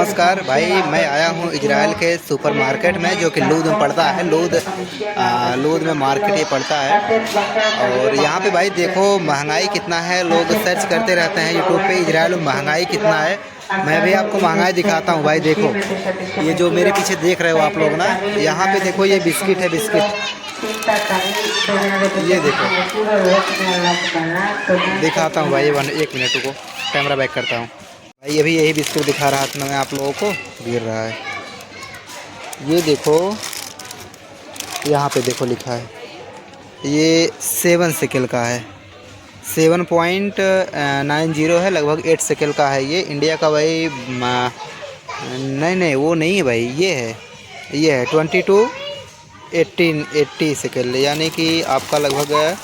नमस्कार भाई, मैं आया हूँ इजराइल के सुपरमार्केट में जो कि लूद में पड़ता है। लूद में मार्केट ये पड़ता है। और यहाँ पे भाई देखो महंगाई कितना है। लोग सर्च करते रहते हैं यूट्यूब पे इजराइल में महंगाई कितना है। मैं भी आपको महंगाई दिखाता हूँ भाई। देखो ये जो मेरे पीछे देख रहे हो आप लोग ना, यहाँ पे देखो ये बिस्किट है। बिस्किट ये देखो, दिखाता हूँ भाई। 1 मिनट को कैमरा बैक करता हूँ भाई। अभी यही बिस्कुट दिखा रहा था मैं आप लोगों को, गिर रहा है। ये देखो यहाँ पे देखो लिखा है, ये 7 सेकंड का है। 7.90 है, लगभग 8 सेकंड का है ये इंडिया का भाई। नहीं वो नहीं है भाई, ये है 80 सेकंड, यानी कि आपका लगभग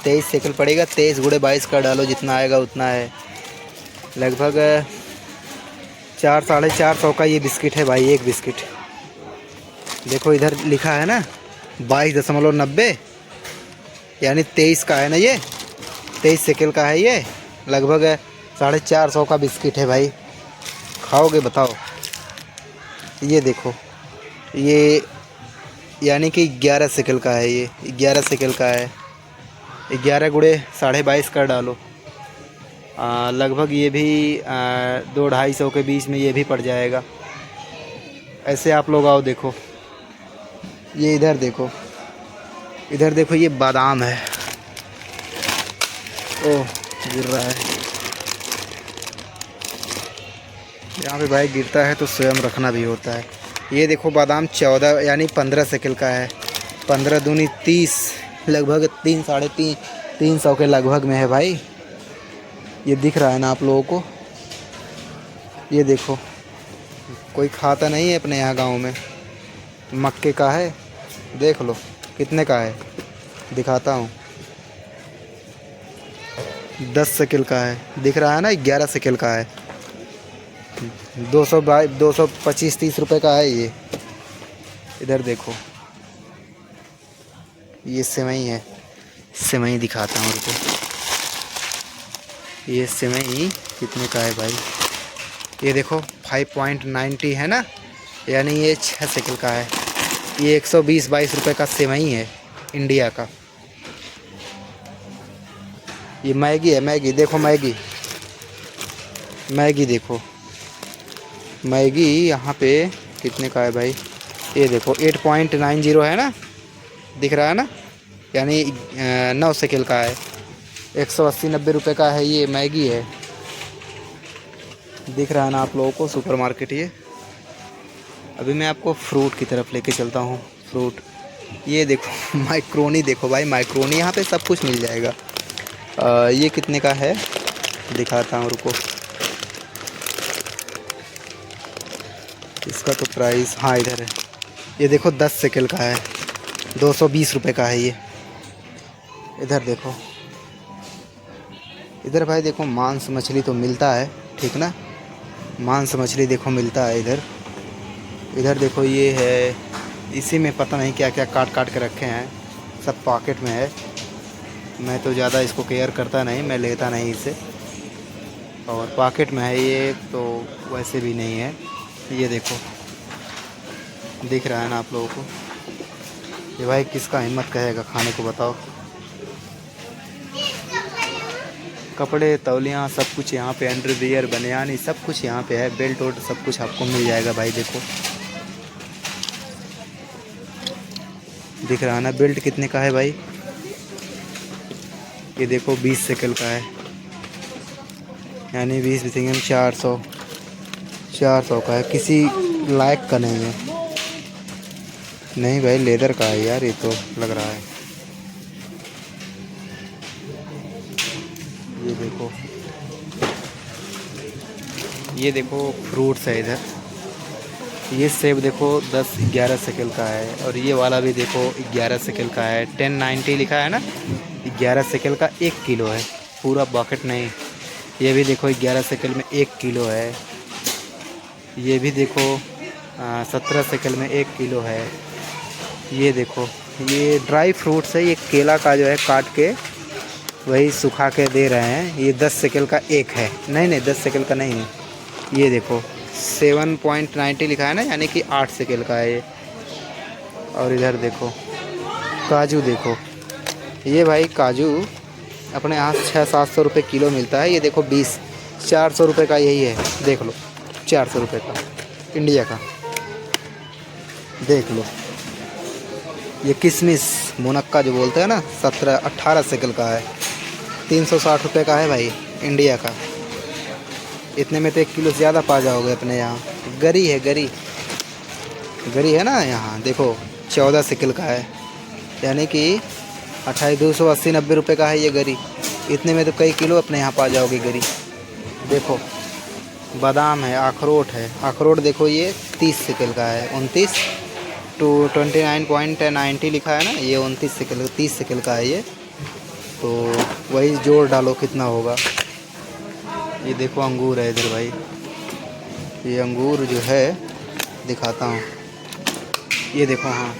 23 सेकंड पड़ेगा। 23 × 22 का डालो, जितना आएगा उतना है। लगभग 400-450 का ये बिस्किट है भाई। एक बिस्किट देखो इधर लिखा है ना 22.90, यानी 23 का है ना। ये 23 सेकंड का है ये। लगभग 450 का बिस्किट है भाई। खाओगे बताओ। ये देखो ये यानी कि 11 सेकंड का है ये। 11 सेकंड का है। 11 × 22.5 का डालो, लगभग ये भी 200-250 के बीच में ये भी पड़ जाएगा। ऐसे आप लोग आओ देखो। ये इधर देखो, ये बादाम है। ओह गिर रहा है। यहाँ पे भाई गिरता है तो स्वयं रखना भी होता है। ये देखो बादाम 14 यानी 15 सेकंड का है। 15 दूनी 30, लगभग 300 के लगभग में है भाई। ये दिख रहा है ना आप लोगों को। ये देखो, कोई खाता नहीं है अपने यहाँ गांव में। मक्के का है, देख लो कितने का है। दिखाता हूँ, 10 सेकंड का है। दिख रहा है ना, 11 सेकंड का है। 225-30 रुपये का है ये। इधर देखो ये सेवई है। सेवई दिखाता हूँ रुको। ये सेवई कितने का है भाई। ये देखो 5.90 है ना, यानी ये 6 सेकंड का है। ये 120-22 रुपये का सेवई है इंडिया का। ये मैगी है। मैगी देखो, मैगी देखो। मैगी यहाँ पे कितने का है भाई। ये देखो 8.90 है ना, दिख रहा है ना, यानी 9 सेकंड का है। 180-90 रुपये का है ये मैगी है। दिख रहा है ना आप लोगों को सुपरमार्केट ये। अभी मैं आपको फ्रूट की तरफ लेके चलता हूँ। फ्रूट ये देखो माइक्रोनी देखो भाई। माइक्रोनी यहाँ पे सब कुछ मिल जाएगा। ये कितने का है दिखाता हूँ रुको। इसका तो प्राइस, हाँ इधर है। ये देखो 10 सेकंड का है। 220 रुपये का है ये। इधर देखो, इधर भाई देखो मांस मछली तो मिलता है, ठीक ना। मांस मछली देखो मिलता है इधर। इधर देखो ये है, इसी में पता नहीं क्या क्या काट के रखे हैं। सब पॉकेट में है। मैं तो ज़्यादा इसको केयर करता नहीं, मैं लेता नहीं इसे। और पॉकेट में है ये, तो वैसे भी नहीं है। ये देखो, दिख रहा है ना आप लोगों को। ये भाई किसका हिम्मत कहेगा खाने को बताओ। कपड़े तौलियाँ सब कुछ यहाँ पे, अंडरवियर बनियानी सब कुछ यहाँ पे है। बेल्ट वोल्ट सब कुछ आपको मिल जाएगा भाई। देखो दिख रहा है ना, बेल्ट कितने का है भाई। ये देखो 20 सेकंड का है, यानी 20 सेकंड 400 का है। किसी लायक का नहीं है। नहीं भाई लेदर का है यार, ये तो लग रहा है। ये देखो फ्रूट्स है इधर। ये सेब देखो 10-11 सेकंड का है। और ये वाला भी देखो 11 सेकंड का है। 1090 लिखा है ना। 11 सेकंड का 1 किलो है, पूरा बकेट नहीं। ये भी देखो 11 सेकंड में 1 किलो है। ये भी देखो 17 सेकंड में 1 किलो है। ये देखो ये ड्राई फ्रूट्स है। ये केला का जो है काट के वही सुखा के दे रहे हैं। ये 10 सेकंड का एक है। नहीं 10 सेकंड का नहीं है। ये देखो 7.90 लिखा है ना, यानी कि 8 सेकेल का है ये। और इधर देखो काजू, देखो ये भाई काजू अपने यहाँ 600-700 रुपये किलो मिलता है। ये देखो 400 रुपये का यही है, देख लो 400 रुपये का इंडिया का, देख लो। ये किशमिश मुनक्का जो बोलते हैं ना, 17-18 सेकल का है, 360 रुपये का है भाई इंडिया का। इतने में तो 1 किलो से ज़्यादा पा जाओगे अपने यहाँ। गरी है, गरी है ना यहाँ, देखो 14 सेकल का है, यानी कि 280-90 रुपये का है ये गरी। इतने में तो कई किलो अपने यहाँ पा जाओगे गरी। देखो बादाम है, अखरोट है, अखरोट देखो ये 30 सेकल का है, 29.90 लिखा है ना, ये 29 सेकल, 30 सेकल का है ये। तो वही जोड़ डालो कितना होगा। ये देखो अंगूर है इधर भाई, ये अंगूर जो है दिखाता हूँ, ये देखो हाँ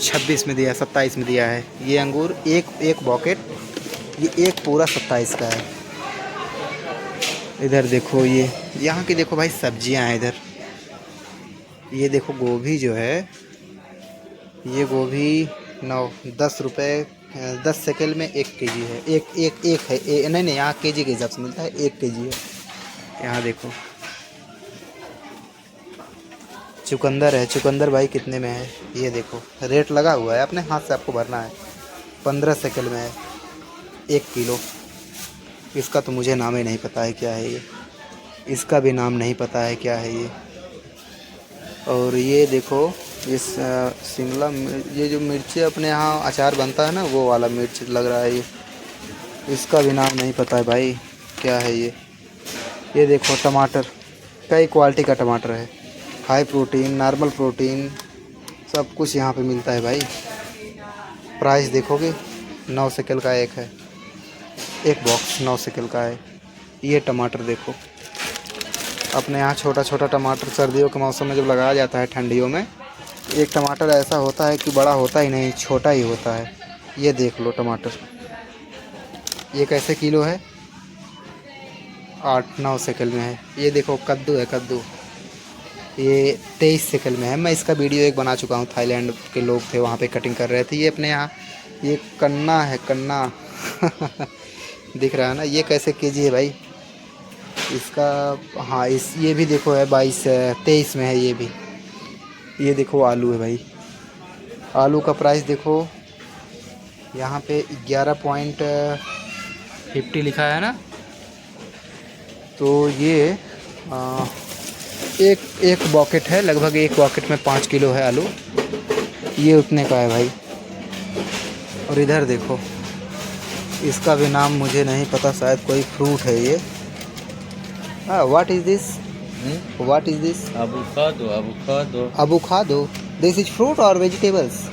26 में दिया, 27 में दिया है ये अंगूर। एक बॉकेट, ये एक पूरा 27 का है। इधर देखो ये यहाँ की देखो भाई सब्जियां हैं इधर। ये देखो गोभी जो है, ये गोभी 10 रुपये 10 सेकंड में 1 केजी है। एक है, नहीं यहाँ केजी के हिसाब से मिलता है, 1 केजी है। यहाँ देखो चुकंदर है, चुकंदर भाई कितने में है ये देखो, रेट लगा हुआ है, अपने हाथ से आपको भरना है। 15 सेकंड में है 1 किलो। इसका तो मुझे नाम ही नहीं पता है क्या है ये, इसका भी नाम नहीं पता है क्या है ये। और ये देखो इस शिमला ये जो मिर्ची अपने यहाँ अचार बनता है ना, वो वाला मिर्च लग रहा है ये, इसका भी नाम नहीं पता है भाई क्या है ये। ये देखो टमाटर, कई क्वालिटी का टमाटर है, हाई प्रोटीन, नॉर्मल प्रोटीन, सब कुछ यहाँ पे मिलता है भाई। प्राइस देखोगे 9 सेकल का एक है, एक बॉक्स 9 सेकल का है। ये टमाटर देखो, अपने यहाँ छोटा छोटा टमाटर सर्दियों के मौसम में जब लगाया जाता है ठंडियों में, एक टमाटर ऐसा होता है कि बड़ा होता ही नहीं, छोटा ही होता है। ये देख लो टमाटर, ये कैसे किलो है, 8-9 सेकल में है। ये देखो कद्दू है, कद्दू ये 23 सेकल में है। मैं इसका वीडियो एक बना चुका हूँ, थाईलैंड के लोग थे वहाँ पे कटिंग कर रहे थे। ये अपने यहाँ ये कन्ना है, कन्ना दिख रहा है ना, ये कैसे केजी है भाई इसका। हाँ ये भी देखो है 23 में है ये भी। ये देखो आलू है भाई, आलू का प्राइस देखो यहाँ पे 11.50 लिखा है ना। तो ये एक बॉकेट है, लगभग एक बॉकेट में 5 किलो है आलू, ये उतने का है भाई। और इधर देखो, इसका भी नाम मुझे नहीं पता, शायद कोई फ्रूट है ये। What is this, what is this? Avocado. This is fruit or vegetables?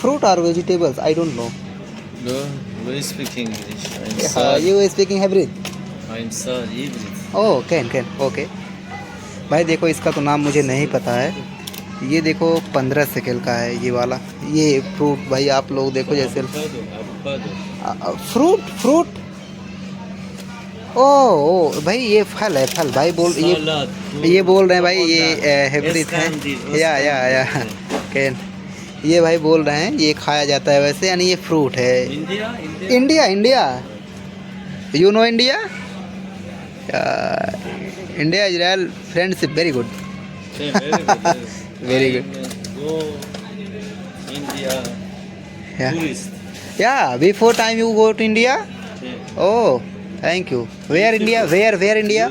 Fruit or vegetables? I don't know. No, we speak English. I'm You sorry. speaking hybrid? I'm sorry. Oh, can okay. भाई देखो इसका तो नाम मुझे नहीं पता है। ये देखो 15 सेकंड का है ये वाला, ये फ्रूट भाई आप लोग देखो जैसे फ्रूट। ओ भाई ये फल है, फल भाई बोल, ये बोल रहे हैं भाई ये हाइब्रिड है। या कैन, ये भाई बोल रहे हैं ये खाया जाता है वैसे, यानी ये फ्रूट है। India you know India, India Israel friendship very good, very good. या before time you go to India? Oh thank you. Where India, where India,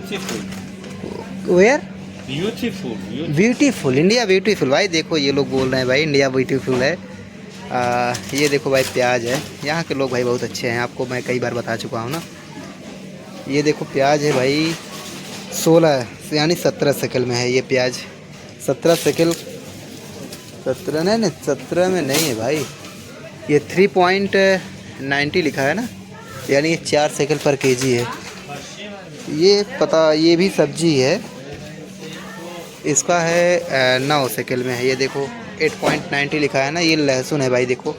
where? Beautiful India, beautiful. भाई देखो ये लोग बोल रहे हैं भाई इंडिया ब्यूटीफुल है। ये देखो भाई प्याज है, यहाँ के लोग भाई बहुत अच्छे हैं, आपको मैं कई बार बता चुका हूँ ना। ये देखो प्याज है भाई 16 यानी 17 सेकल में है ये प्याज। 17 सेकल, 17 नहीं 17 में नहीं है भाई, ये 3.90 लिखा है ना, यानी ये 4 सेकल पर केजी है। ये पता, ये भी सब्जी है, इसका है 9 सेकल में है। ये देखो 8.90 लिखा है ना। ये लहसुन है भाई, देखो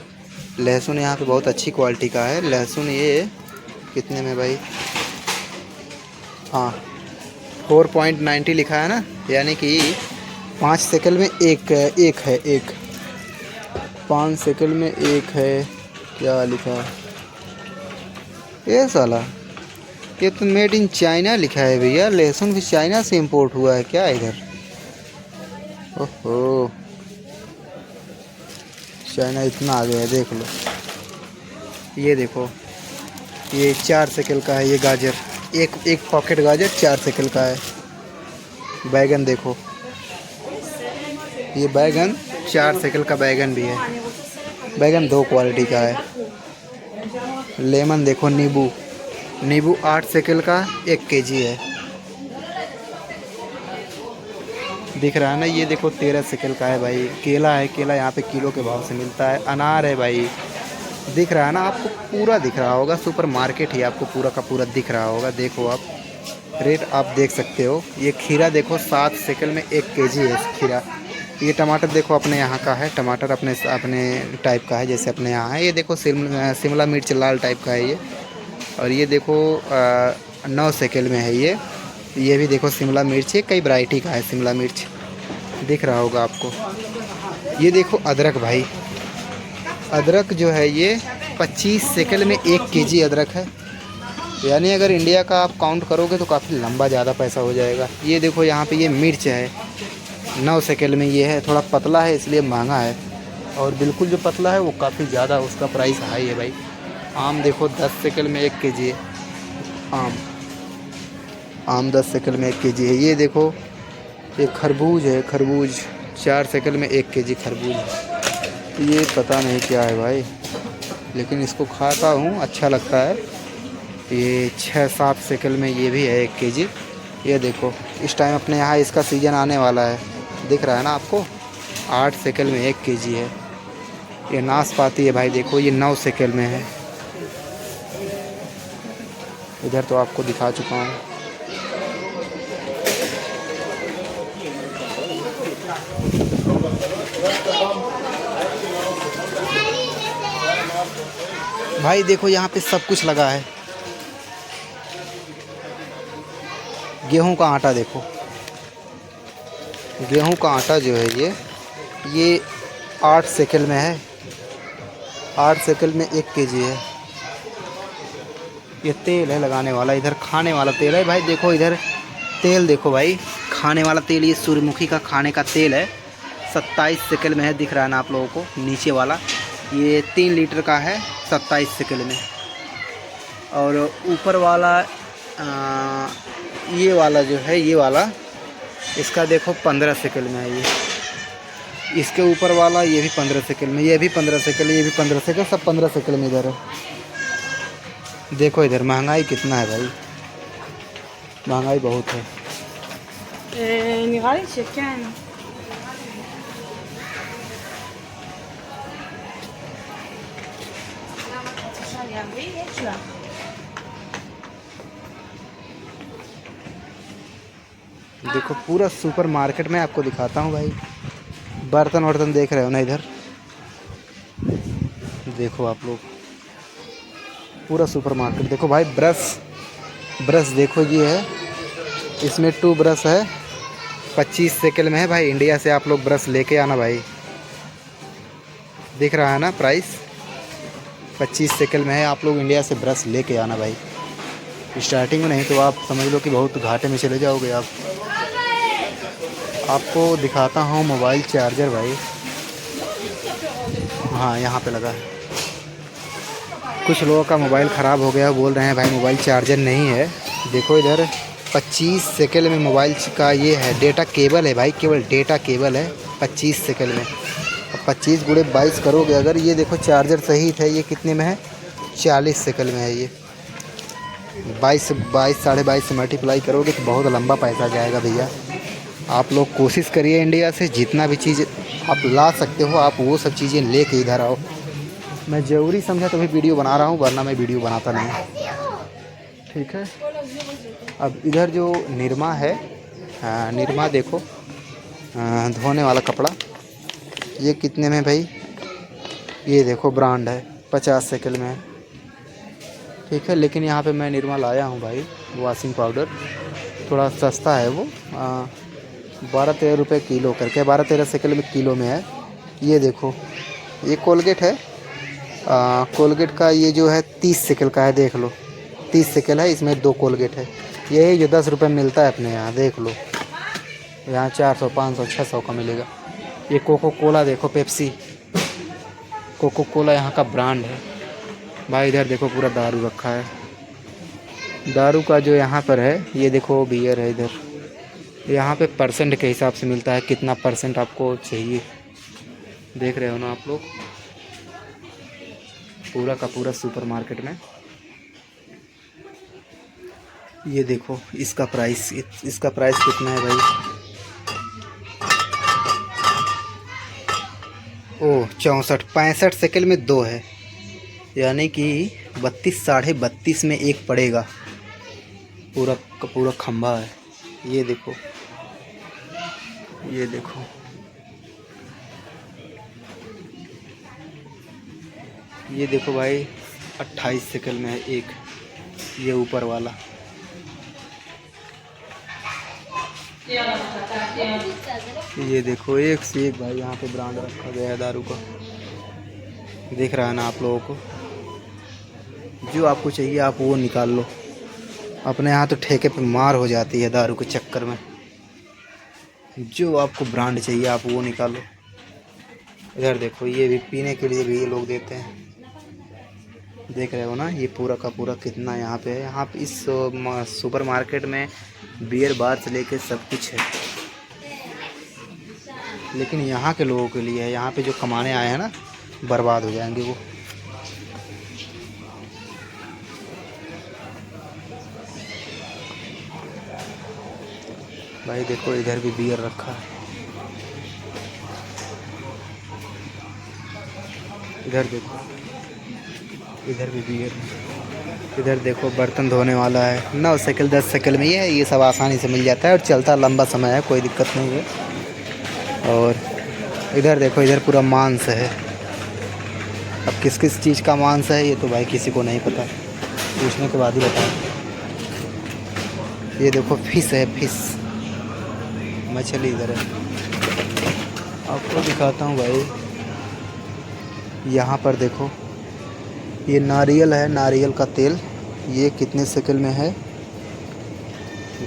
लहसुन यहाँ पे बहुत अच्छी क्वालिटी का है लहसुन। ये कितने में भाई? हाँ 4.90 लिखा है ना, यानी कि 5 सेकंड में एक है, एक 5 सेकंड में एक है। क्या लिखा ये साला, ये तो मेड इन चाइना लिखा है भैया। लहसुन भी चाइना से इंपोर्ट हुआ है क्या इधर? ओहो, चाइना इतना आ गया है, देख लो। ये देखो, ये 4 सेकंड का है ये गाजर, एक पॉकेट गाजर 4 सेकंड का है। बैगन देखो, ये बैगन 4 सेकंड का बैगन भी है। बैगन 2 क्वालिटी का है। लेमन देखो, नींबू 8 सेकंड का 1 केजी है। दिख रहा है ना, ये देखो 13 सेकंड का है भाई। केला है, केला यहाँ पे किलो के भाव से मिलता है। अनार है भाई, दिख रहा है ना आपको, पूरा दिख रहा होगा। सुपर मार्केट ही आपको पूरा का पूरा दिख रहा होगा। देखो आप रेट आप देख सकते हो। ये खीरा देखो 7 सेकंड में 1 केजी है खीरा। ये टमाटर देखो अपने यहाँ का है, टमाटर अपने टाइप का है, जैसे अपने यहाँ है। ये देखो शिमला मिर्च लाल टाइप का है ये। और ये देखो 9 सेकंड में है ये भी देखो शिमला मिर्च है। कई वैरायटी का है शिमला मिर्च, दिख रहा होगा आपको। ये देखो अदरक भाई, अदरक जो है ये 25 सेकंड में 1 केजी अदरक है। यानी अगर इंडिया का आप काउंट करोगे तो काफ़ी लंबा ज़्यादा पैसा हो जाएगा। ये देखो यहाँ पे ये मिर्च है, 9 सेकंड में ये है। थोड़ा पतला है इसलिए महंगा है, और बिल्कुल जो पतला है वो काफ़ी ज़्यादा उसका प्राइस हाई है भाई। आम देखो 10 सेकंड में 1 केजी है। आम 10 सेकंड में 1 केजी है। ये देखो ये खरबूज है, खरबूज 4 सेकंड में 1 केजी खरबूज है। ये पता नहीं क्या है भाई, लेकिन इसको खाता हूँ, अच्छा लगता है। ये 6-7 सेकंड में ये भी है 1 केजी। ये देखो इस टाइम अपने यहाँ इसका सीज़न आने वाला है, दिख रहा है ना आपको। 8 सेकंड में 1 केजी है। ये नाशपाती है भाई, देखो ये 9 सेकंड में है। इधर तो आपको दिखा चुका हूँ। भाई देखो यहाँ पे सब कुछ लगा है। गेहूं का आटा देखो, गेहूं का आटा जो है ये 8 सेकंड में है। 8 सेकंड में 1 केजी है। ये तेल है लगाने वाला, इधर खाने वाला तेल है भाई। देखो इधर तेल देखो भाई, खाने वाला तेल। ये सूर्यमुखी का खाने का तेल है, 27 सेकंड में है। दिख रहा है ना आप लोगों को, नीचे वाला ये 3 लीटर का है 27 सेकंड में। और ऊपर वाला ये वाला जो है, ये वाला इसका देखो 15 सेकंड में है ये। इसके ऊपर वाला ये भी 15 सेकंड में, ये भी 15 सेकंड, ये भी 15 सेकंड, सब 15 सेकंड में इधर है। देखो इधर महंगाई कितना है भाई, महंगाई बहुत है। נראה לי שכן. देखो पूरा सुपर मार्केट में आपको दिखाता हूँ भाई। बर्तन वर्तन देख रहे हो ना इधर, देखो आप लोग पूरा सुपर मार्केट। देखो भाई ब्रश देखो ये है, इसमें 2 ब्रश है, 25 सेकंड में है भाई। इंडिया से आप लोग ब्रश लेके आना भाई। दिख रहा है ना प्राइस, 25 सेकंड में है। आप लोग इंडिया से ब्रश लेके आना भाई। स्टार्टिंग में नहीं तो आप समझ लो कि बहुत घाटे में चले जाओगे आप। आपको दिखाता हूँ मोबाइल चार्जर भाई। हाँ यहाँ पे लगा है। कुछ लोगों का मोबाइल ख़राब हो गया, बोल रहे हैं भाई मोबाइल चार्जर नहीं है। देखो इधर 25 सेकंड में मोबाइल का ये है, डेटा केबल है भाई, केवल डेटा केबल है 25 सेकंड में। अब 25 गुणे 22 करोगे अगर, ये देखो चार्जर सही है, ये कितने में है, 40 सेकंड में है ये। 22 साढ़े 22 से मल्टीप्लाई करोगे तो बहुत लंबा पैसा जाएगा भैया। आप लोग कोशिश करिए इंडिया से जितना भी चीज़ आप ला सकते हो, आप वो सब चीज़ें लेके इधर आओ। मैं ज़रूरी समझा तो भी वीडियो बना रहा हूँ, वरना मैं वीडियो बनाता नहीं। ठीक है। अब इधर जो निरमा है, निरमा देखो, धोने वाला कपड़ा, ये कितने में भाई, ये देखो ब्रांड है, 50 सेकंड में है। ठीक है। लेकिन यहाँ पे मैं निरमा लाया हूँ भाई, वॉशिंग पाउडर, थोड़ा सस्ता है वो, 12-13 रुपये किलो करके, 12-13 सेकंड में किलो में है। ये देखो ये कोलगेट है, कोलगेट का ये जो है 30 सेकंड का है, देख लो 30 सेकंड है, इसमें 2 कोलगेट है। यही जो 10 रुपये में मिलता है अपने यहाँ, देख लो यहाँ 400, 500, 600 का मिलेगा। ये कोको कोला देखो, पेप्सी, कोको कोला यहाँ का ब्रांड है भाई। इधर देखो पूरा दारू रखा है, दारू का जो यहाँ पर है, ये देखो बियर है इधर। यहाँ पे परसेंट के हिसाब से मिलता है, कितना परसेंट आपको चाहिए, देख रहे हो ना आप लोग, पूरा का पूरा सुपर मार्केट में। ये देखो इसका प्राइस, इसका प्राइस कितना है भाई, ओह 64, 65 सेकंड में 2 है, यानी कि 32, 32.5 में एक पड़ेगा, पूरा का पूरा खंभा है। ये देखो, ये देखो, ये देखो भाई 28 सेकंड में है एक, ये ऊपर वाला। ये देखो एक से एक भाई यहाँ पे ब्रांड रखा गया है दारू का, देख रहा है ना आप लोगों को। जो आपको चाहिए आप वो निकाल लो, अपने यहाँ तो ठेके पे मार हो जाती है दारू के चक्कर में। जो आपको ब्रांड चाहिए आप वो निकालो। इधर देखो ये भी पीने के लिए भी ये लोग देते हैं, देख रहे हो ना, ये पूरा का पूरा कितना यहाँ पे है। यहाँ पे इस सुपर मार्केट में बियर बार से लेके सब कुछ है, लेकिन यहाँ के लोगों के लिए है, यहाँ पे जो कमाने आए हैं ना, बर्बाद हो जाएंगे वो। भाई देखो इधर भी बियर रखा है, इधर देखो, इधर भी बियर है। इधर देखो बर्तन धोने वाला है, 9 सेकंड 10 सेकंड में ये सब आसानी से मिल जाता है और चलता लंबा समय है, कोई दिक्कत नहीं है। और इधर देखो, इधर पूरा मांस है। अब किस किस चीज़ का मांस है ये तो भाई किसी को नहीं पता, पूछने के बाद ही बताएं। ये देखो फिश है, फिश मछली इधर है, आपको दिखाता हूँ भाई। यहाँ पर देखो ये नारियल है, नारियल का तेल, ये कितने सेकंड में है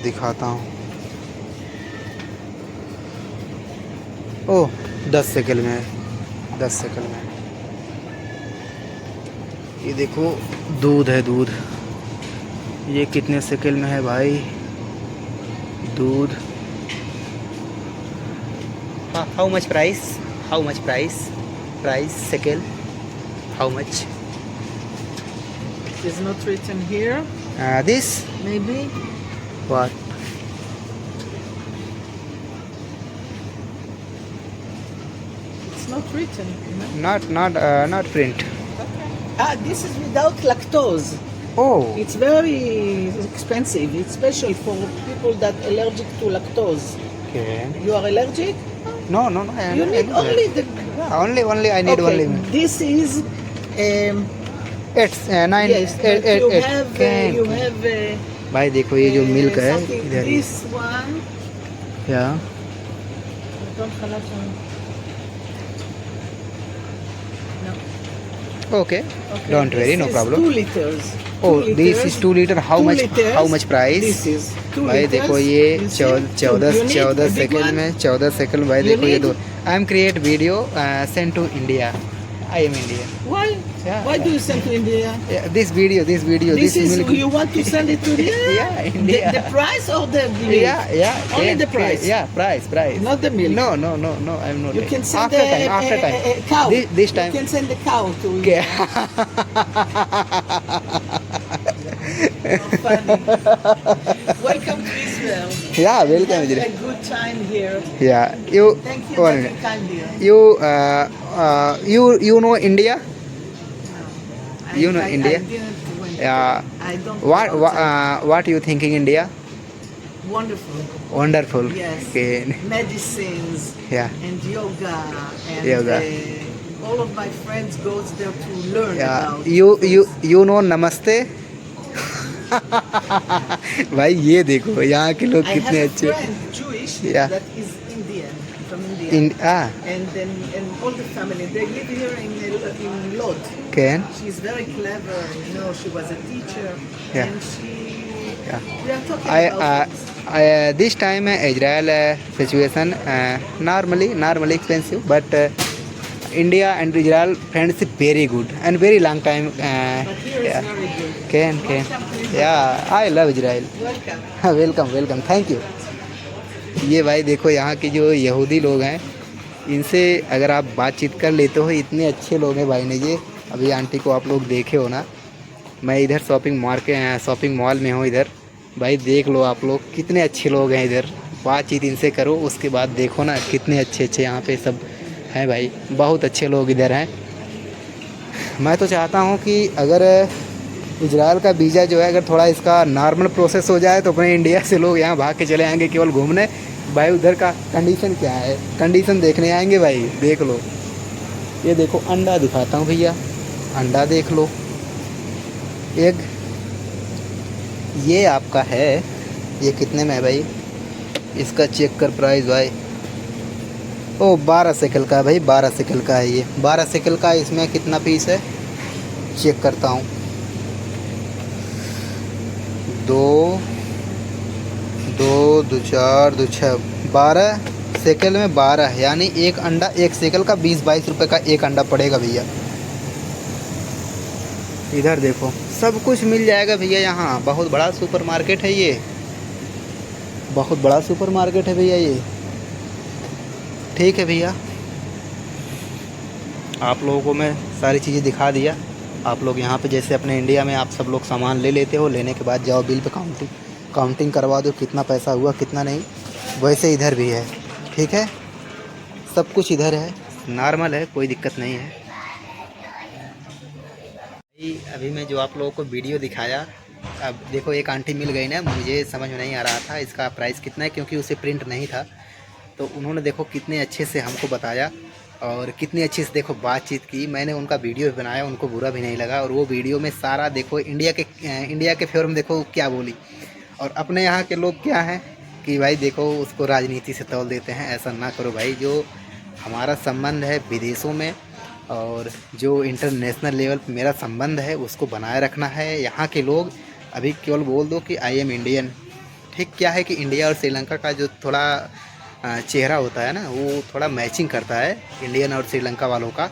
दिखाता हूँ। ओह 10 सेकंड में है, 10 सेकंड में। ये देखो दूध है, दूध, ये कितने सेकंड में है भाई दूध। How much price, how much price, price second, how much? It's not written here. This Maybe. what? It's not written. You know? Not print. This is without lactose. Oh, It's very expensive. It's special for people that allergic to lactose. okay. You are allergic? No. You need only the. Only I need Okay. only. This is. It's 9. Yes. But you have. You have. भाई देखो ये जो milk है something. इधर ही। This one. क्या? Don't collapse on. No. Okay. Okay. Don't worry, no This is problem. 2 liters. Oh, 2 this liters. is 2 liter. How 2 much? liters. How much price? This is 2 भाई liters. देखो ये You see? 14 You need a big second one? में 14 second. भाई You देखो ये need- दो। I am create video send to India. I am India. Why? Yeah. Why do you send to India? Yeah, this video, This is milk. you want to send it to India? Yeah, India. The price or the milk? Yeah. Only okay, the price. Yeah, price. Not the milk. No. I'm not. You can send after time. After time. a cow. This time. You can send the cow to Okay. Funny. Welcome to Israel. Yeah, welcome. Have a good time here. Yeah, you. Thank you one for your time here. You know India? You know I India? didn't went Yeah. I don't. What you thinking India? Wonderful. Wonderful. Yes. Okay. Medicines Yeah. and yoga and Yoga. all of my friends goes there to learn Yeah. about. You know Namaste? भाई ये देखो यहाँ के लोग I have कितने a अच्छे। friend, Jewish, Yeah. that is Indian, from India. And all the family, they live here in Lod. Can She's very clever, you know, she was a teacher. Yeah. And she, Yeah. we are talking I about things. this time Israel situation normally expensive, but India and Israel friendship very good and very long time. But here is Yeah. very good. Can Welcome to Israel. yeah, I love Israel. Welcome. Welcome thank you. ये भाई देखो यहाँ के जो यहूदी लोग हैं, इनसे अगर आप बातचीत कर लेते हो, इतने अच्छे लोग हैं भाई ने। ये अभी आंटी को आप लोग देखे हो ना, मैं इधर शॉपिंग मॉल में हूँ इधर। भाई देख लो आप लोग, कितने अच्छे लोग हैं इधर। बातचीत इनसे करो, उसके बाद देखो ना कितने अच्छे अच्छे यहाँ पे सब हैं भाई। बहुत अच्छे लोग इधर हैं। मैं तो चाहता हूँ कि अगर इजराइल का वीज़ा जो है, अगर थोड़ा इसका नॉर्मल प्रोसेस हो जाए तो अपने इंडिया से लोग यहाँ भाग के चले आएंगे केवल घूमने। भाई उधर का कंडीशन क्या है, कंडीशन देखने आएंगे भाई। देख लो, ये देखो अंडा दिखाता हूँ भैया, अंडा देख लो। एग ये आपका है, ये कितने में है भाई, इसका चेक कर प्राइस भाई। ओ 12 शेकल का है भाई, 12 शेकल का है ये, 12 शेकल का। इसमें कितना पीस है चेक करता हूँ। 2 2 2 4 2 6 12 शेकल में 12, यानी एक अंडा 1 शेकल का 20-22 रुपये का एक अंडा पड़ेगा भैया। इधर देखो सब कुछ मिल जाएगा भैया यहाँ। बहुत बड़ा सुपर मार्केट है ये, बहुत बड़ा सुपर मार्केट है भैया ये। ठीक है भैया, आप लोगों को मैं सारी चीज़ें दिखा दिया। आप लोग यहाँ पे जैसे अपने इंडिया में आप सब लोग सामान ले लेते हो, लेने के बाद जाओ बिल पे काउंटिंग करवा दो, कितना पैसा हुआ कितना नहीं, वैसे इधर भी है। ठीक है, सब कुछ इधर है, नॉर्मल है, कोई दिक्कत नहीं है। अभी मैं जो आप लोगों को वीडियो दिखाया, अब देखो एक आंटी मिल गई ना, मुझे समझ में नहीं आ रहा था इसका प्राइस कितना है, क्योंकि उसे प्रिंट नहीं था। तो उन्होंने देखो कितने अच्छे से हमको बताया और कितनी अच्छे से देखो बातचीत की। मैंने उनका वीडियो बनाया, उनको बुरा भी नहीं लगा। और वो वीडियो में सारा देखो इंडिया के फेवर में देखो क्या बोली। और अपने यहाँ के लोग क्या हैं कि भाई देखो उसको राजनीति से तौल देते हैं। ऐसा ना करो भाई, जो हमारा संबंध है विदेशों में और जो इंटरनेशनल लेवल पे मेरा संबंध है उसको बनाए रखना है। यहाँ के लोग अभी केवल बोल दो कि आई एम इंडियन। ठीक, क्या है कि इंडिया और श्रीलंका का जो थोड़ा चेहरा होता है ना, वो थोड़ा मैचिंग करता है इंडियन और श्रीलंका वालों का।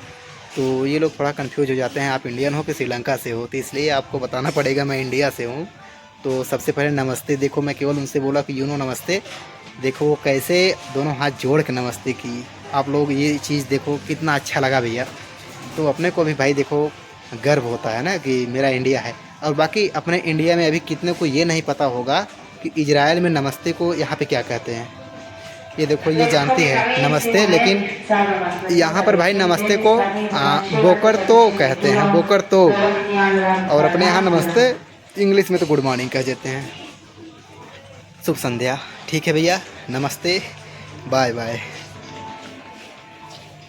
तो ये लोग थोड़ा कंफ्यूज हो जाते हैं, आप इंडियन हो कि श्रीलंका से हो। तो इसलिए आपको बताना पड़ेगा मैं इंडिया से हूँ। तो सबसे पहले नमस्ते देखो, मैं केवल उनसे बोला कि यूनो नमस्ते। देखो वो कैसे दोनों हाथ जोड़ के नमस्ते की। आप लोग ये चीज़ देखो कितना अच्छा लगा भैया। तो अपने को भी भाई देखो गर्व होता है ना कि मेरा इंडिया है। और बाकी अपने इंडिया में अभी कितने को ये नहीं पता होगा कि इजराइल में नमस्ते को यहाँ पे क्या कहते हैं। ये देखो ये जानती है नमस्ते, लेकिन यहाँ पर भाई नमस्ते को बोकर तो कहते हैं, बोकर तो। और अपने यहाँ नमस्ते इंग्लिश में तो गुड मॉर्निंग कह देते हैं, शुभ संध्या। ठीक है भैया, नमस्ते, बाय बाय।